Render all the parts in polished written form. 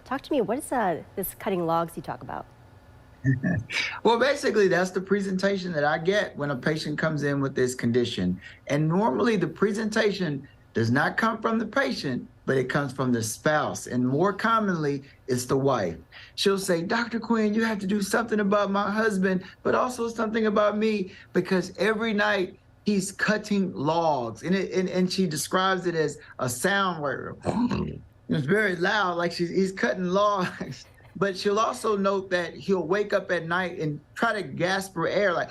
Talk to me. What is this cutting logs you talk about? Well, basically, that's the presentation that I get when a patient comes in with this condition. And normally, the presentation does not come from the patient, but it comes from the spouse. And more commonly, it's the wife. She'll say, Dr. Quinn, you have to do something about my husband, but also something about me, because every night he's cutting logs. And she describes it as a sound where it's very loud, like he's cutting logs. But she'll also note that he'll wake up at night and try to gasp for air, like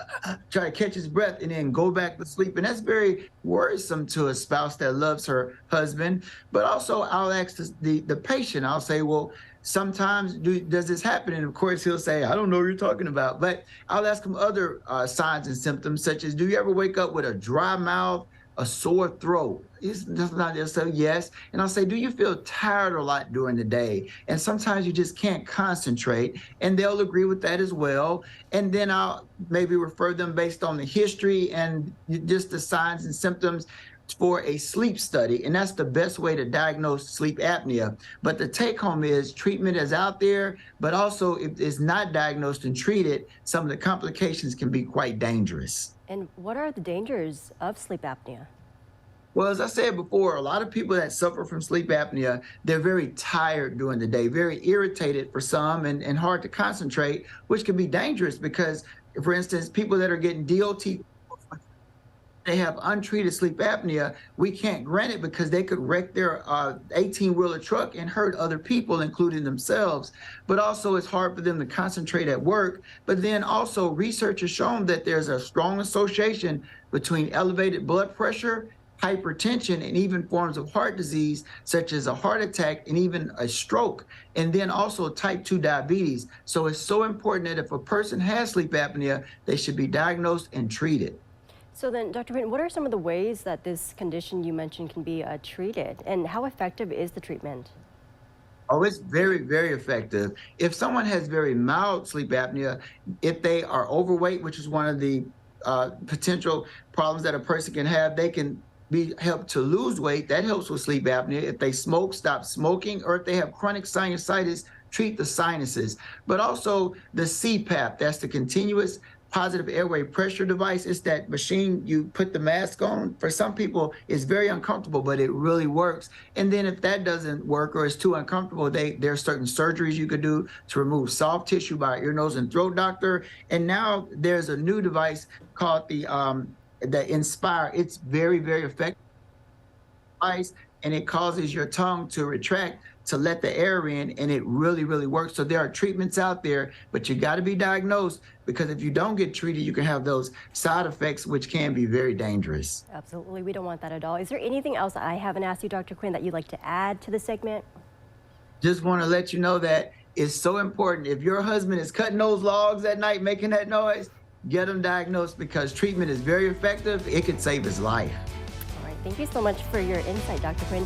try to catch his breath and then go back to sleep. And that's very worrisome to a spouse that loves her husband. But also, I'll ask the patient, I'll say, well, sometimes does this happen? And of course, he'll say, I don't know what you're talking about. But I'll ask him other signs and symptoms, such as, do you ever wake up with a dry mouth, a sore throat? He's not just say yes. And I'll say, do you feel tired a lot during the day? And sometimes you just can't concentrate. And they'll agree with that as well. And then I'll maybe refer them based on the history and just the signs and symptoms for a sleep study. And that's the best way to diagnose sleep apnea. But the take home is treatment is out there, but also if it's not diagnosed and treated, some of the complications can be quite dangerous. And what are the dangers of sleep apnea? Well, as I said before, a lot of people that suffer from sleep apnea, they're very tired during the day, very irritated for some, and hard to concentrate, which can be dangerous because, for instance, people that are getting DOT, they have untreated sleep apnea, we can't grant it because they could wreck their 18-wheeler truck and hurt other people, including themselves. But also it's hard for them to concentrate at work. But then also research has shown that there's a strong association between elevated blood pressure, hypertension, and even forms of heart disease, such as a heart attack and even a stroke, and then also type 2 diabetes. So it's so important that if a person has sleep apnea, they should be diagnosed and treated. So then, Dr. Quinn, what are some of the ways that this condition you mentioned can be treated, and how effective is the treatment? Oh, it's very, very effective. If someone has very mild sleep apnea, if they are overweight, which is one of the potential problems that a person can have, they can be helped to lose weight. That helps with sleep apnea. If they smoke, stop smoking, or if they have chronic sinusitis, treat the sinuses. But also the CPAP, that's the continuous positive airway pressure device. It's that machine you put the mask on. For some people, it's very uncomfortable, but it really works. And then if that doesn't work or it's too uncomfortable, there are certain surgeries you could do to remove soft tissue by ear, nose, and throat doctor. And now there's a new device called the Inspire. It's very, very effective device, and it causes your tongue to retract to let the air in, and it really, really works. So there are treatments out there, but you got to be diagnosed, because if you don't get treated, you can have those side effects, which can be very dangerous. Absolutely. We don't want that at all. Is there anything else I haven't asked you, Dr. Quinn, that you'd like to add to the segment? Just want to let you know that it's so important. If your husband is cutting those logs at night, making that noise, get him diagnosed, because treatment is very effective. It could save his life. All right. Thank you so much for your insight, Dr. Quinn.